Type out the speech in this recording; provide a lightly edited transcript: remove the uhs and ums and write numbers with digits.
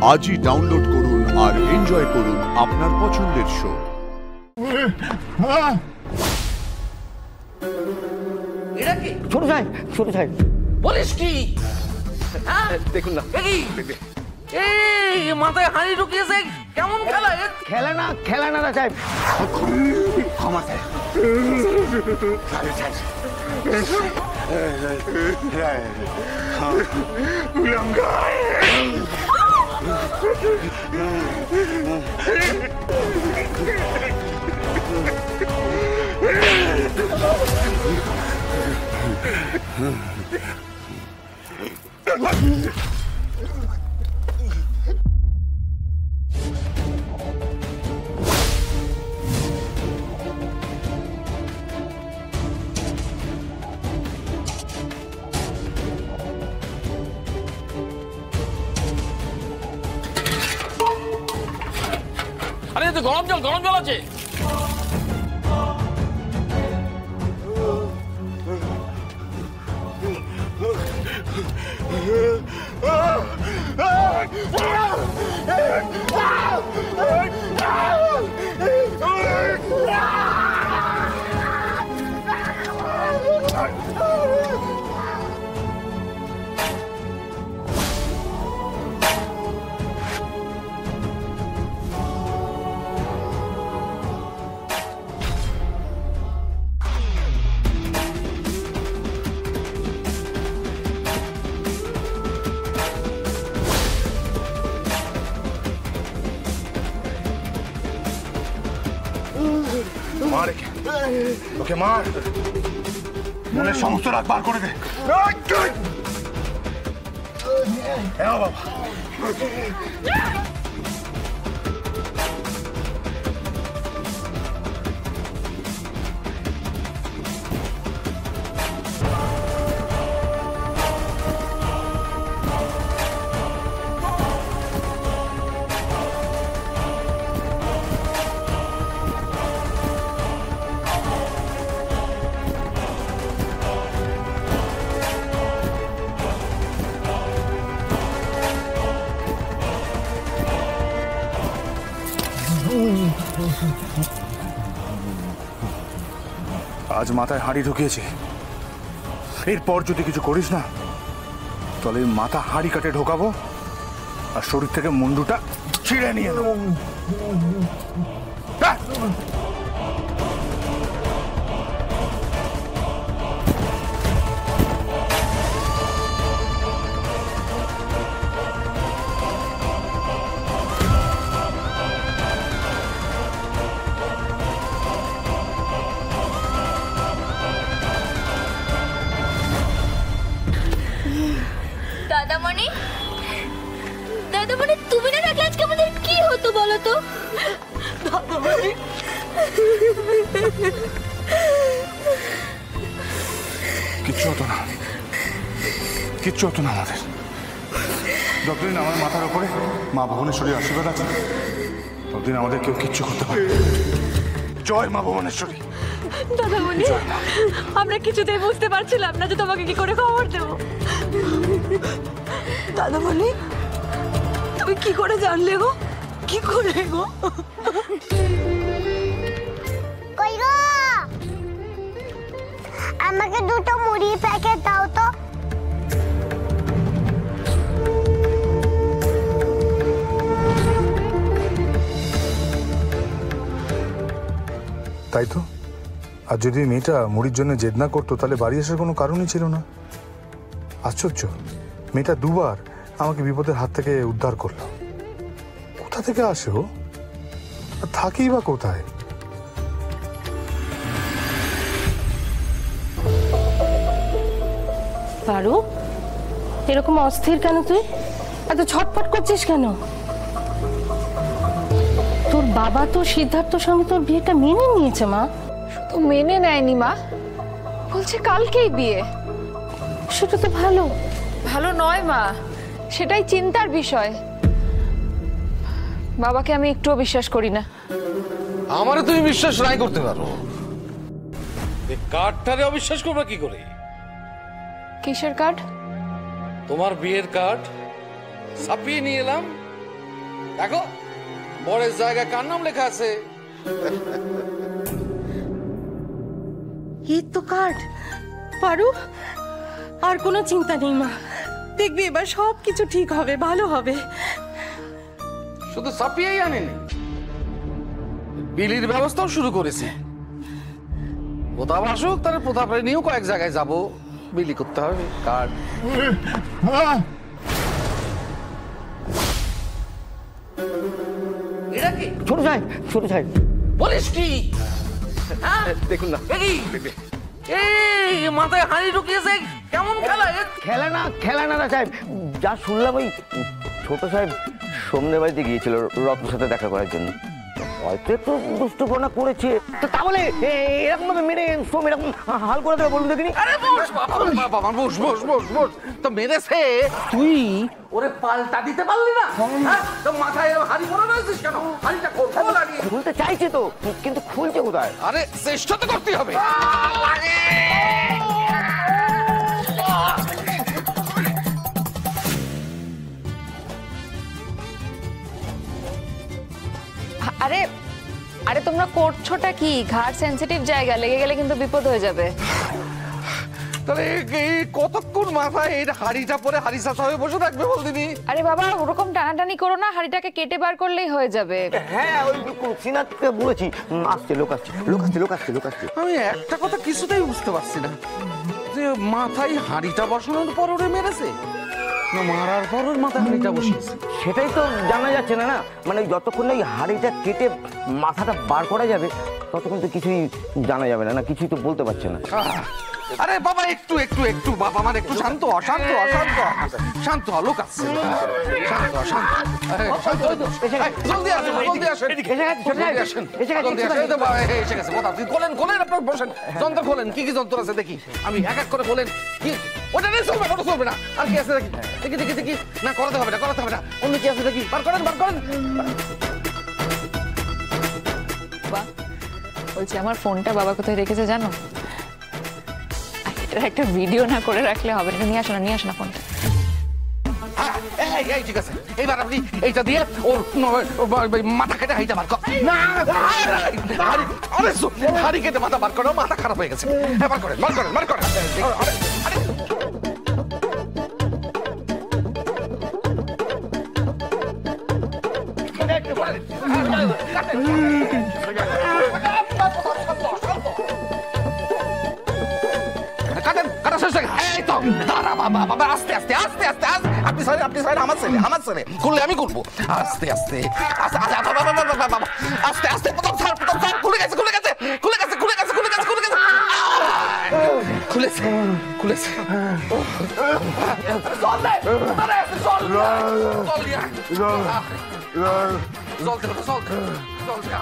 আজই ডাউনলোড করুন আর এনজয় করুন আপনার পছন্দের শো। এটা কি ছোট সাহেব, ছোট সাহেব বলিস কি? দেখুন না, এই মাথায় হাঁড়ি ঢুকিয়েছে, কেমন খেলা? খেলে না খেলে না সাহেব, ক্ষমা সাহেব। আরে তো গরম জল আছে। মার একে, ওকে মার, মনের সমস্ত রাগ বার করে দে। হ্যাঁ বাবা, আজ মাথায় হাঁড়ি ঢুকিয়েছি, এরপর যদি কিছু করিস না তাহলে মাথা হাঁড়ি কাটে ঢোকাবো আর শরীর থেকে মুন্ডুটা ছিঁড়ে নিয়ে দেবো। দাদামণি, দাদামণি, তুমি না থাকলে আজকে আমাদের কি হতো বলো তো? দাদামণি, কিচ্ছু হতো না, কিচ্ছু হতো না আমাদের। যতদিন আমার মাথার উপরে মা ভুবনেশ্বরীর আশীর্বাদ আছে ততদিন আমাদের কেউ কিচ্ছু করতে পারে। জয় মা ভুবনেশ্বরী। দাদামণি, আমরা কিছুতেই বুঝতে পারছিলাম না যে তোমাকে কি করে খবর দেব। দাদামণি, তুমি কি করে জানলে গো? কি করে গো? কই গো, আমাকে দুটো মুড়ি প্যাকেট দাও তো। তাই তো, আর যদি মেয়েটা মুড়ির জন্য জেদ না করতো তাহলে বাড়ি আসার কোনো কারণই ছিল না। আশ্চর্য, মেয়েটা দুবার আমাকে বিপদের হাত থেকে উদ্ধার করলো। কোথা থেকে আসে ও, আর থাকেই বা কোথায়? পারু, এরকম অস্থির কেন তুই? এত ছটফট করছিস কেন? তোর বাবা তো সিদ্ধার্থর সঙ্গে তোর বিয়েটা মেনে নিয়েছে মা। তো মেনে নেয়নি মা, বলছে কালকেই বিয়ে। সেটা তো ভালো। ভালো নয় মা, সেটাই চিন্তার বিষয়। বাবাকে আমি একটুও বিশ্বাস করি না। আমারে তুমি বিশ্বাস নাই করতে পারো, এই কার্ডটারে অবিশ্বাস করবে কি করে? কিসের কার্ড? তোমার বিয়ের কার্ড ছাপিয়ে নিয়ে এলাম, দেখো বরের জায়গায় কার নাম লেখা আছে? এই তো কার্ড। পারু, আর কোনো চিন্তা নেই মা, দেখবি এবার সব কিছু ঠিক হবে, ভালো হবে। শুধু সাপিয়াই আনেনি, বিলির ব্যবস্থাও শুরু করেছি। প্রতাপ আসুক, তার প্রতাপের নিয়েও কয়েক জায়গায় যাব, বিলি করতে হবে কার্ড। এটা কি ছোট সাহেব, ছোট সাহেব, বলিস কি? দেখুন না। এই মাথায় হাঁড়ি ঢুকিয়েছে, কেমন খেলা এ? খেলা না সাহেব, যা শুনলাম ওই ছোট সাহেব সোমনের বাড়িতে গিয়েছিল রত্নের সাথে দেখা করার জন্য। হয়তো একটু দুষ্টুপনা করেছে, তো তাহলে এরকম ভাবে মেরে সোম এরকম হাল করে দেবে বলুন দেখিনি? আরে বস বাবা, বস বস বস বস। তো মেরেছে, তুই ওরে পাল্টা দিতে পারলি না? হ্যাঁ, তো মাথায় এরকম হাঁড়ি পরে রয়েছিস কেন? হাঁড়িটা কোথাও লাগিয়ে। খুলতে চাইছে তো, কিন্তু খুলছে কোথায়? আরে চেষ্টা তো করতেই হবে। আরে আরে তোমরা করছোটা কি? ঘাড় সেনসিটিভ জায়গা, লেগে গেলে কিন্তু বিপদ হয়ে যাবে। তাহলে এই কতক্ষণ মাথায় এই হাঁড়িটা পরে হাঁড়ি চাষা হয়ে বসে থাকবে বলদিনি? আরে বাবা, ওরকম টানাটানি করো না, হাঁড়িটাকে কেটে বার করলেই হয়ে যাবে। হ্যাঁ, ওই সিনাতকে বলেছি, আসছে লোক, আসছে লোক, আসছে লোক, আসছে লোক, আসছে। আমি একটা কথা কিছুতেই বুঝতে পারছি না, যে মাথায় হাঁড়িটা বসানোর পর ওরে মেরেছে না মারার পর ওর মাথায় হাঁড়িটা বসিয়েছে? সেটাই তো জানা যাচ্ছে না। মানে যতক্ষণ না এই হাঁড়িটা কেটে মাথাটা বার করা যাবে ততক্ষণ তো কিছুই জানা যাবে না, কিছুই তো বলতে পারছে না। আরে বাবা, একটু একটু একটু বাবা, আমার একটু শান্ত অশান্ত অশান্ত শান্ত লোক আসছে, শান্ত শান্ত জলদি আসেন, জলদি আসেন, জলদি আসেন। এসে গেছে কথা, খোলেন খোলেন, আপনার বসেন, যন্ত্র খোলেন, কি কি যন্ত্র আছে দেখি আমি, এক এক করে খোলেন। কি ওটা নেই, চলবে ওটা চলবে না। আর কি আছে দেখি দেখি দেখি দেখি, না করাতে হবে না, করাতে হবে না, অন্য কি আছে দেখি, বার করেন বার করেন। বলছি আমার ফোনটা বাবা কোথায় রেখেছে জানো? এটা একটা ভিডিও না করে রাখলে হবে না। নিয়ে আসো না ফোনটা। এই ঠিক আছে, এইবার আপনি এইটা দিয়ে ওর মাথা কেটে হাইটা বার কর। না হাড়ি কেটে মাথা বার করো, মাথা খারাপ হয়ে গেছে। বার করেন বার করেন বার করেন। আস্তে আস্তে আস্তে আস্তে আপনি স্যার, আপনি স্যার, আমার ছেলে, আমার ছেলে, করলে আমি করবো। আস্তে আস্তে আস্তে আস্তে আস্তে, প্রথম স্যার, প্রথম স্যার, খুলে গেছে খুলে গেছে খুলে গেছে খুলে গেছে খুলে গেছে খুলে গেছে খুলেছে খুলেছে। জল দে, জল জল দিয়া, জল দে, জল জল।